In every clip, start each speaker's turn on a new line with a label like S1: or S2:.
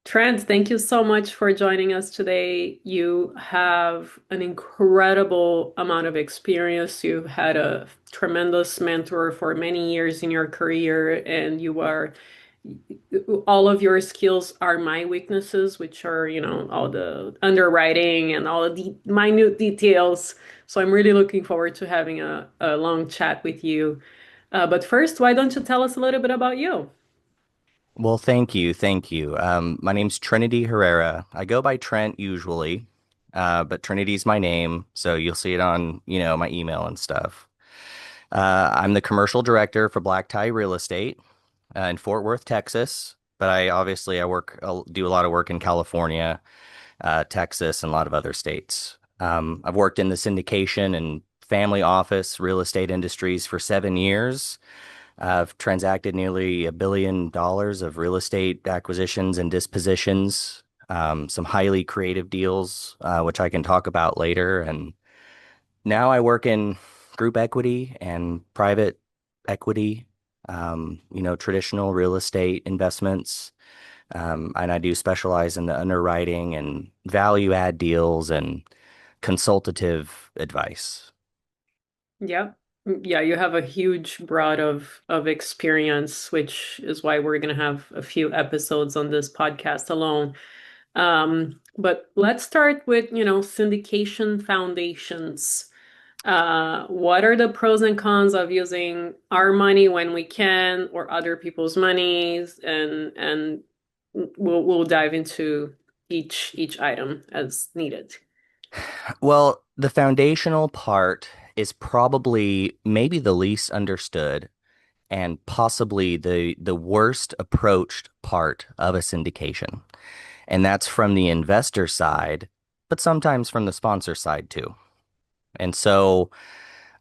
S1: Trent, thank you so much for joining us today. You have an incredible amount of experience. You've had a tremendous mentor for many years in your career, and all of your skills are my weaknesses, which are, all the underwriting and all the minute details. So I'm really looking forward to having a long chat with you. But first, why don't you tell us a little bit about you?
S2: Well, thank you. Thank you. My name's Trinity Herrera. I go by Trent usually, but Trinity's my name, so you'll see it on, my email and stuff. I'm the commercial director for Black Tie Real Estate in Fort Worth, Texas. But I do a lot of work in California, Texas, and a lot of other states. I've worked in the syndication and family office real estate industries for 7 years. I've transacted nearly $1 billion of real estate acquisitions and dispositions, some highly creative deals, which I can talk about later. And now I work in group equity and private equity, traditional real estate investments. And I do specialize in the underwriting and value add deals and consultative advice.
S1: Yeah. Yeah, you have a huge broad of experience, which is why we're going to have a few episodes on this podcast alone. But let's start with, syndication foundations. What are the pros and cons of using our money when we can or other people's monies? And we'll dive into each item as needed.
S2: Well, the foundational part is probably maybe the least understood and possibly the worst approached part of a syndication. And that's from the investor side, but sometimes from the sponsor side too. And so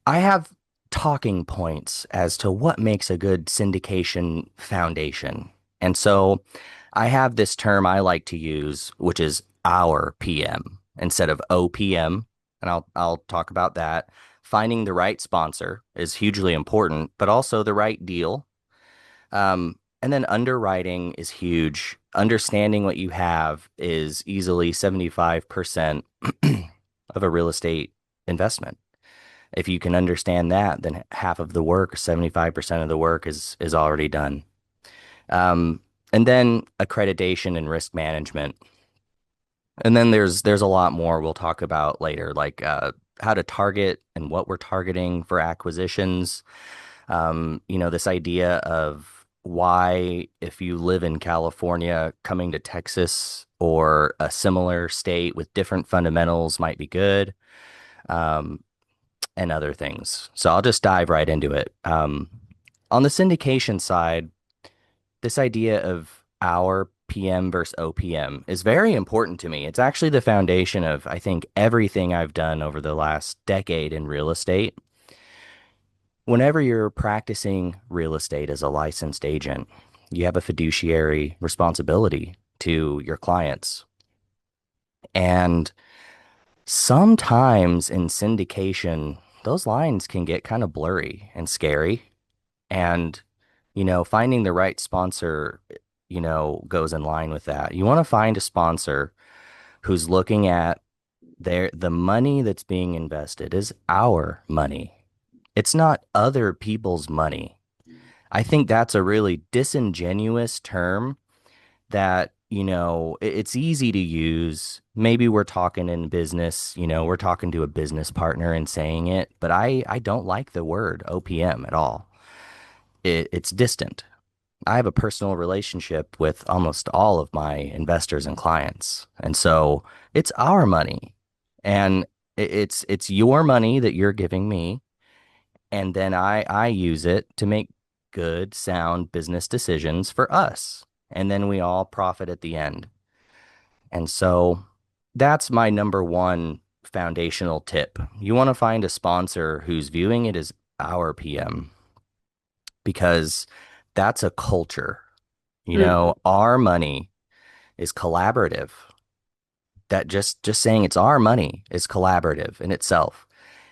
S2: I have talking points as to what makes a good syndication foundation. And so I have this term I like to use, which is our PM instead of OPM, and I'll talk about that. Finding the right sponsor is hugely important, but also the right deal. And then underwriting is huge. Understanding what you have is easily 75% of a real estate investment. If you can understand that, then half of the work, 75% of the work is already done. Um, and then accreditation and risk management. And then there's a lot more we'll talk about later, like how to target and what we're targeting for acquisitions. This idea of why, if you live in California, coming to Texas or a similar state with different fundamentals might be good. Um, and other things. So I'll just dive right into it. On the syndication side, this idea of our PM versus OPM is very important to me. It's actually the foundation of, I think, everything I've done over the last decade in real estate. Whenever you're practicing real estate as a licensed agent, you have a fiduciary responsibility to your clients. And sometimes in syndication, those lines can get kind of blurry and scary. And, finding the right sponsor, goes in line with that. You want to find a sponsor who's looking at the money that's being invested is our money. It's not other people's money. I think that's a really disingenuous term that, it's easy to use. Maybe we're talking in business, we're talking to a business partner and saying it, but I don't like the word OPM at all. It's distant. I have a personal relationship with almost all of my investors and clients. And so it's our money and it's your money that you're giving me. And then I use it to make good, sound business decisions for us. And then we all profit at the end. And so that's my number one foundational tip. You want to find a sponsor who's viewing it as our PM because that's a culture.
S1: Mhm.
S2: Our money is collaborative. That just saying it's our money is collaborative in itself.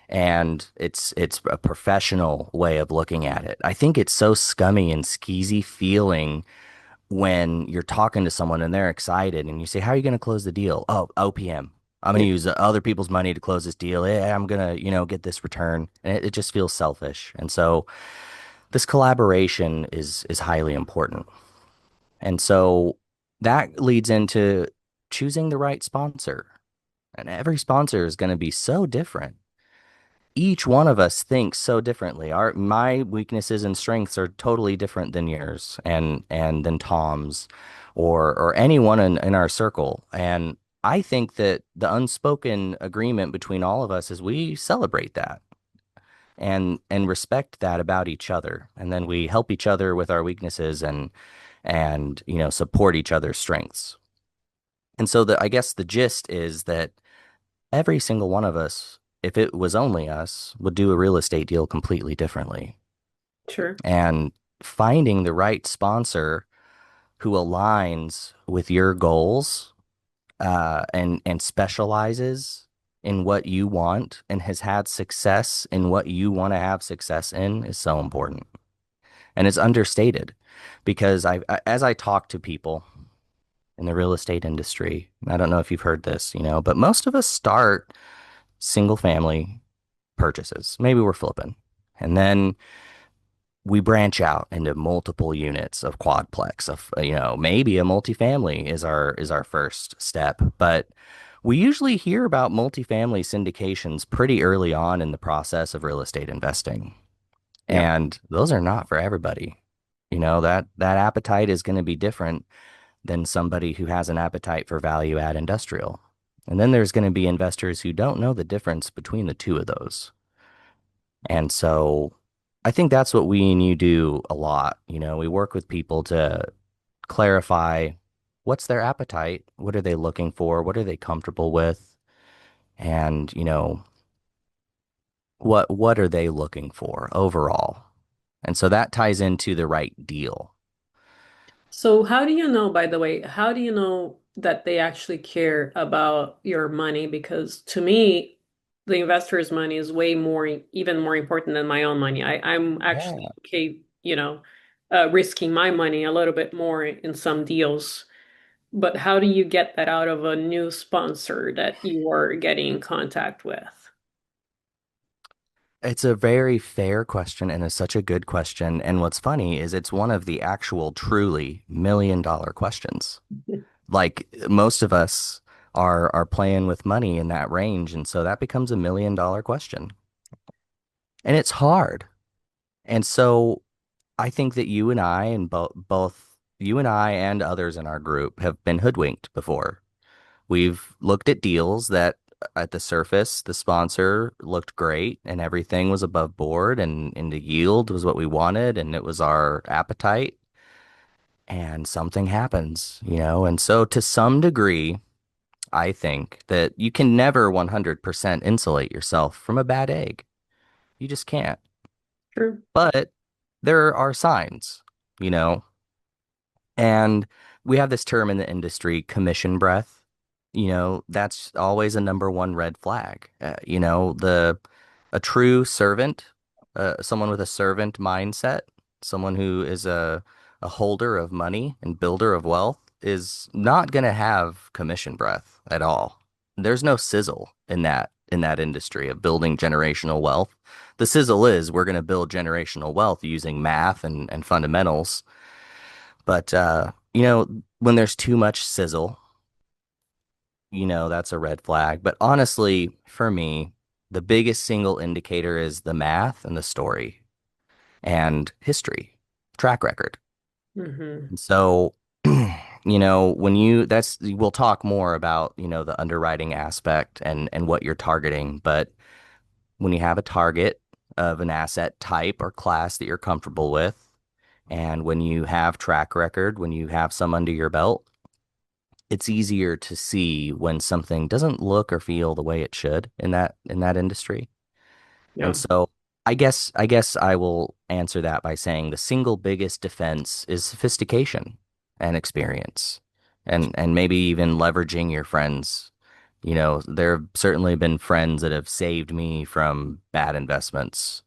S2: And it's a professional way of looking at it. I think it's so scummy and skeezy feeling when you're talking to someone and they're excited and you say, "How are you going to close the deal?" "Oh, OPM. I'm going
S1: Yeah,
S2: to use other people's money to close this deal. Yeah, I'm going to, get this return." And it just feels selfish. And so this collaboration is highly important. And so that leads into choosing the right sponsor. And every sponsor is going to be so different. Each one of us thinks so differently. My weaknesses and strengths are totally different than yours and than Tom's or anyone in our circle. And I think that the unspoken agreement between all of us is we celebrate that and respect that about each other. And then we help each other with our weaknesses and support each other's strengths. And so I guess the gist is that every single one of us, if it was only us, would do a real estate deal completely differently.
S1: sure.
S2: And finding the right sponsor who aligns with your goals and specializes in what you want and has had success in what you want to have success in is so important. And it's understated because as I talk to people in the real estate industry, I don't know if you've heard this, but most of us start single family purchases. Maybe we're flipping. And then we branch out into multiple units of quadplex of maybe a multifamily is our first step, but we usually hear about multifamily syndications pretty early on in the process of real estate investing.
S1: Yeah,
S2: And those are not for everybody. That appetite is going to be different than somebody who has an appetite for value add industrial. And then there's going to be investors who don't know the difference between the two of those. And so I think that's what we and you do a lot. We work with people to clarify what's their appetite, what are they looking for, what are they comfortable with, and what are they looking for overall. And so that ties into the right deal.
S1: so how do you know, by the way, how do you know that they actually care about your money? Because to me, the investor's money is way more, even more important than my own money. I'm actually
S2: Yeah.
S1: okay, risking my money a little bit more in some deals. But how do you get that out of a new sponsor that you are getting in contact with?
S2: It's a very fair question and it's such a good question. And what's funny is it's one of the actual truly $1 million questions. Like most of us are playing with money in that range, and so that becomes $1 million question. And it's hard. And so I think that you and I and both you and I and others in our group have been hoodwinked before. We've looked at deals that at the surface, the sponsor looked great and everything was above board and the yield was what we wanted and it was our appetite. And something happens, and so to some degree, I think that you can never 100% insulate yourself from a bad egg. You just can't.
S1: True.
S2: But there are signs, you know, and we have this term in the industry, commission breath. That's always a number one red flag. A true servant, someone with a servant mindset, someone who is a holder of money and builder of wealth is not going to have commission breath at all. There's no sizzle in that industry of building generational wealth. The sizzle is we're going to build generational wealth using math and fundamentals. But when there's too much sizzle, that's a red flag. But honestly, for me, the biggest single indicator is the math and the story and history, track record.
S1: Hmm.
S2: And so, we'll talk more about, the underwriting aspect and what you're targeting. But when you have a target of an asset type or class that you're comfortable with, and when you have track record, when you have some under your belt, it's easier to see when something doesn't look or feel the way it should in that industry. And
S1: Yeah.
S2: so I guess I will answer that by saying the single biggest defense is sophistication and experience and maybe even leveraging your friends. There have certainly been friends that have saved me from bad investments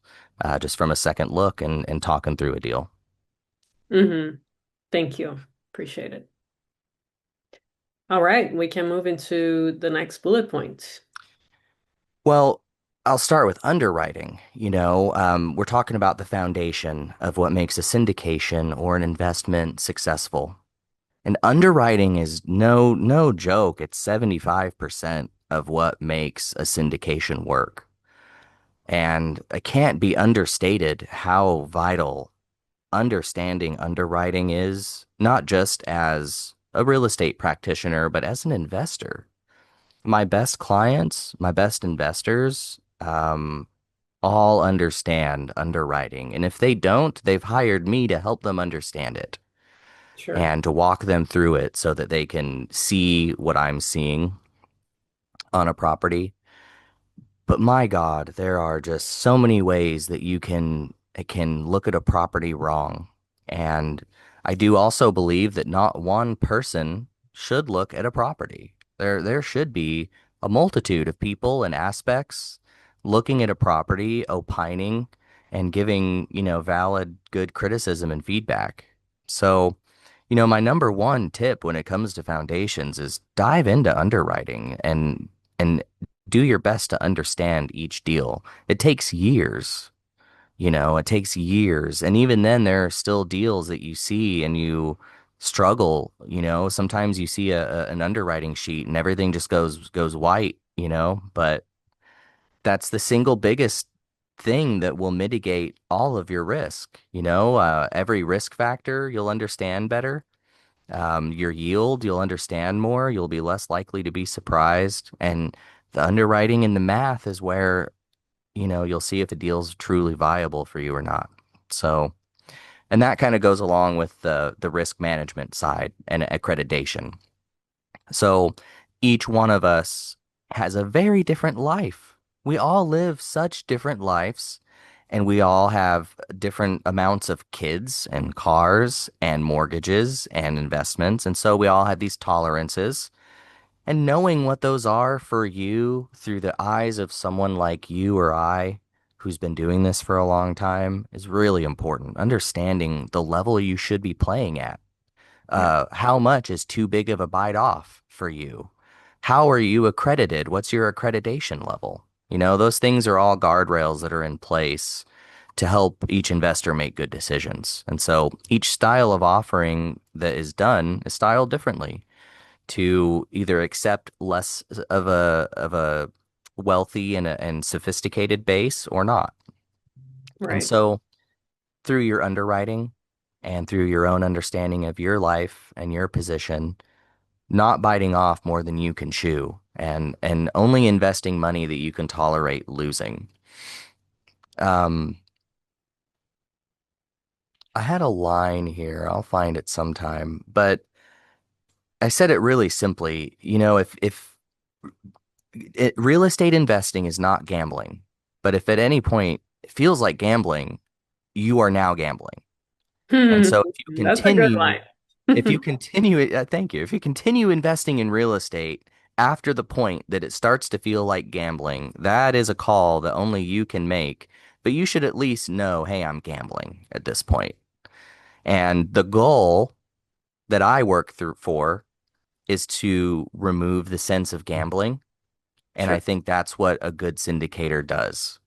S2: just from a second look and talking through a deal.
S1: Hmm. Thank you. Appreciate it. All right, we can move into the next bullet point.
S2: Well, I'll start with underwriting. We're talking about the foundation of what makes a syndication or an investment successful. And underwriting is no joke. It's 75% of what makes a syndication work. And it can't be understated how vital understanding underwriting is, not just as a real estate practitioner, but as an investor. My best clients, my best investors, all understand underwriting. And if they don't, they've hired me to help them understand it
S1: Sure.
S2: and to walk them through it so that they can see what I'm seeing on a property. But my God, there are just so many ways that you can look at a property wrong. And I do also believe that not one person should look at a property. There should be a multitude of people and aspects looking at a property, opining, and giving, valid, good criticism and feedback. So, my number one tip when it comes to foundations is dive into underwriting and do your best to understand each deal. It takes years, it takes years. And even then, there are still deals that you see and you struggle, Sometimes you see an underwriting sheet and everything just goes white, but that's the single biggest thing that will mitigate all of your risk. Every risk factor you'll understand better. Your yield, you'll understand more. You'll be less likely to be surprised. And the underwriting and the math is where, you'll see if the deal's truly viable for you or not. So, and that kind of goes along with the risk management side and accreditation. So each one of us has a very different life. We all live such different lives, and we all have different amounts of kids and cars and mortgages and investments. And so we all have these tolerances. And knowing what those are for you through the eyes of someone like you or I, who's been doing this for a long time, is really important. Understanding the level you should be playing at.
S1: Yeah.
S2: How much is too big of a bite off for you? How are you accredited? What's your accreditation level? Those things are all guardrails that are in place to help each investor make good decisions. And so each style of offering that is done is styled differently to either accept less of a wealthy and sophisticated base or not. And
S1: Right.
S2: so through your underwriting and through your own understanding of your life and your position, not biting off more than you can chew and only investing money that you can tolerate losing. Um, I had a line here. I'll find it sometime, but I said it really simply. If real estate investing is not gambling, but if at any point it feels like gambling, you are now gambling. And
S1: Hmm.
S2: so
S1: That's a good
S2: if you
S1: line.
S2: continue, thank you. If you continue investing in real estate after the point that it starts to feel like gambling, that is a call that only you can make. But you should at least know, hey, I'm gambling at this point. And the goal that I work through for is to remove the sense of gambling. And I
S1: Sure.
S2: think that's what a good syndicator does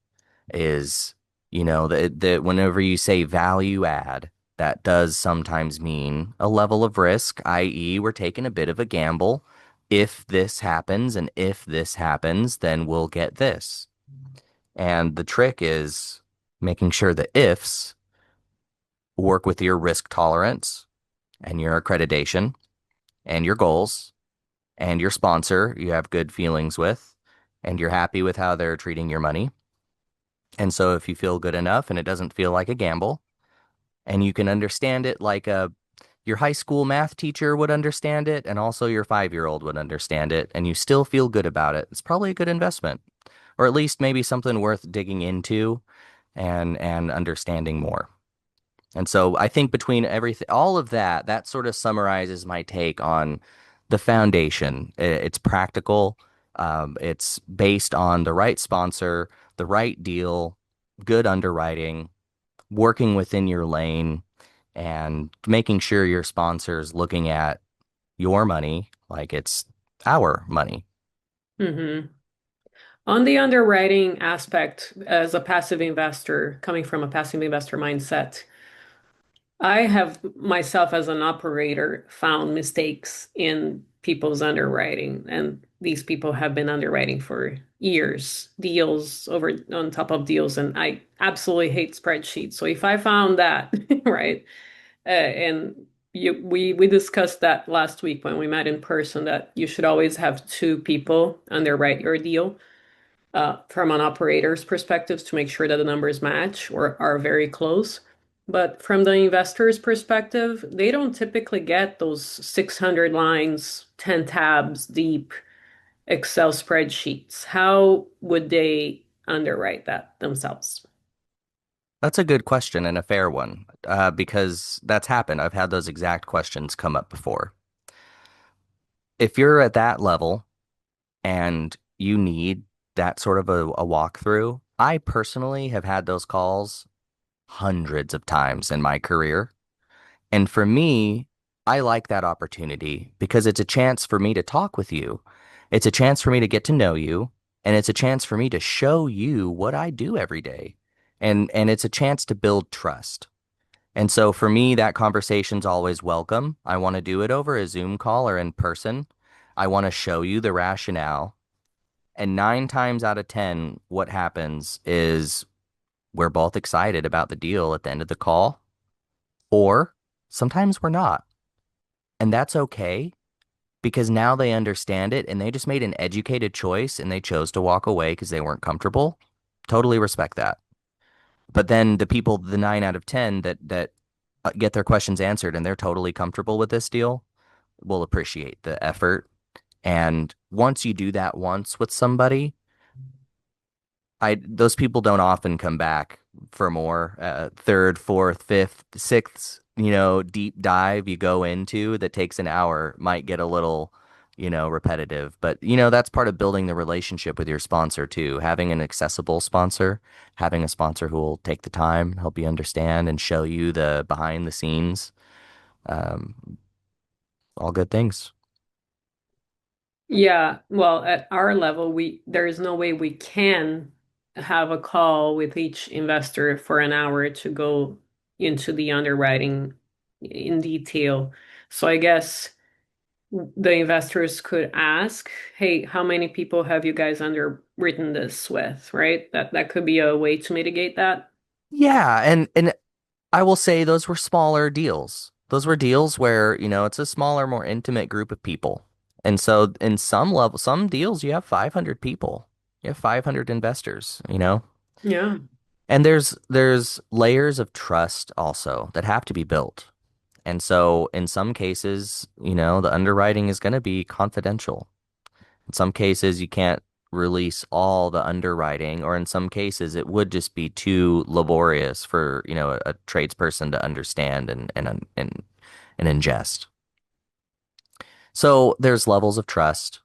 S2: is, that whenever you say value add, that does sometimes mean a level of risk, i.e., we're taking a bit of a gamble. If this happens and if this happens, then we'll get this. And the trick is making sure the ifs work with your risk tolerance and your accreditation and your goals and your sponsor you have good feelings with and you're happy with how they're treating your money. And so if you feel good enough and it doesn't feel like a gamble and you can understand it like your high school math teacher would understand it and also your 5-year-old would understand it and you still feel good about it, it's probably a good investment or at least maybe something worth digging into and understanding more. And so I think between everything, all of that, that sort of summarizes my take on the foundation. It's practical. It's based on the right sponsor, the right deal, good underwriting, working within your lane, and making sure your sponsor is looking at your money like it's our money.
S1: Hmm. On the underwriting aspect, as a passive investor, coming from a passive investor mindset, I have myself as an operator found mistakes in people's underwriting, and these people have been underwriting for years, deals over on top of deals, and I absolutely hate spreadsheets. So if I found that, right, and we discussed that last week when we met in person that you should always have two people underwrite your deal from an operator's perspective to make sure that the numbers match or are very close. But from the investor's perspective, they don't typically get those 600 lines, 10 tabs deep Excel spreadsheets. How would they underwrite that themselves?
S2: That's a good question and a fair one, because that's happened. I've had those exact questions come up before. If you're at that level and you need that sort of a walkthrough, I personally have had those calls hundreds of times in my career. And for me, I like that opportunity because it's a chance for me to talk with you. It's a chance for me to get to know you, and it's a chance for me to show you what I do every day. And it's a chance to build trust. And so for me, that conversation's always welcome. I want to do it over a Zoom call or in person. I want to show you the rationale. And 9 times out of 10, what happens is we're both excited about the deal at the end of the call, or sometimes we're not. And that's okay because now they understand it and they just made an educated choice and they chose to walk away because they weren't comfortable. Totally respect that. But then the people, the 9 out of 10 that get their questions answered and they're totally comfortable with this deal will appreciate the effort. And once you do that once with somebody, I those people don't often come back for more. Third, fourth, fifth, sixth, deep dive you go into that takes an hour might get a little, repetitive. But that's part of building the relationship with your sponsor too. Having an accessible sponsor, having a sponsor who will take the time, help you understand, and show you the behind the scenes. Um, all good things.
S1: Yeah, well, at our level, we there is no way we can have a call with each investor for an hour to go into the underwriting in detail. So I guess the investors could ask, "Hey, how many people have you guys underwritten this with?" Right? That could be a way to mitigate that.
S2: Yeah, and I will say those were smaller deals. Those were deals where, it's a smaller, more intimate group of people. And so in some deals, you have 500 people. You have 500 investors.
S1: Yeah,
S2: And there's layers of trust also that have to be built. And so in some cases, the underwriting is going to be confidential. In some cases, you can't release all the underwriting, or in some cases, it would just be too laborious for, a tradesperson to understand and ingest. So there's levels of trust.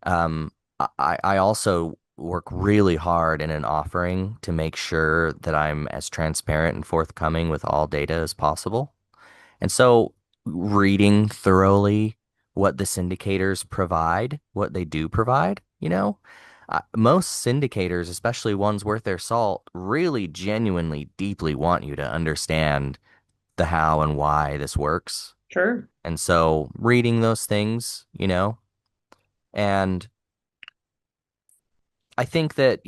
S2: I also work really hard in an offering to make sure that I'm as transparent and forthcoming with all data as possible. And so reading thoroughly what the syndicators provide, what they do provide, most syndicators, especially ones worth their salt, really genuinely deeply want you to understand the how and why this works.
S1: sure.
S2: And so reading those things, and I think that,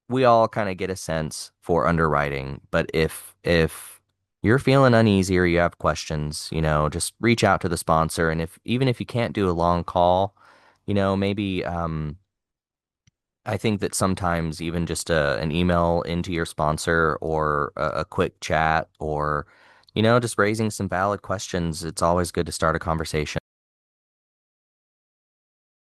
S2: we all kind of get a sense for underwriting, but if you're feeling uneasy or you have questions, just reach out to the sponsor. And if even if you can't do a long call, maybe I think that sometimes even just an email into your sponsor or a quick chat or just raising some valid questions, it's always good to start a conversation.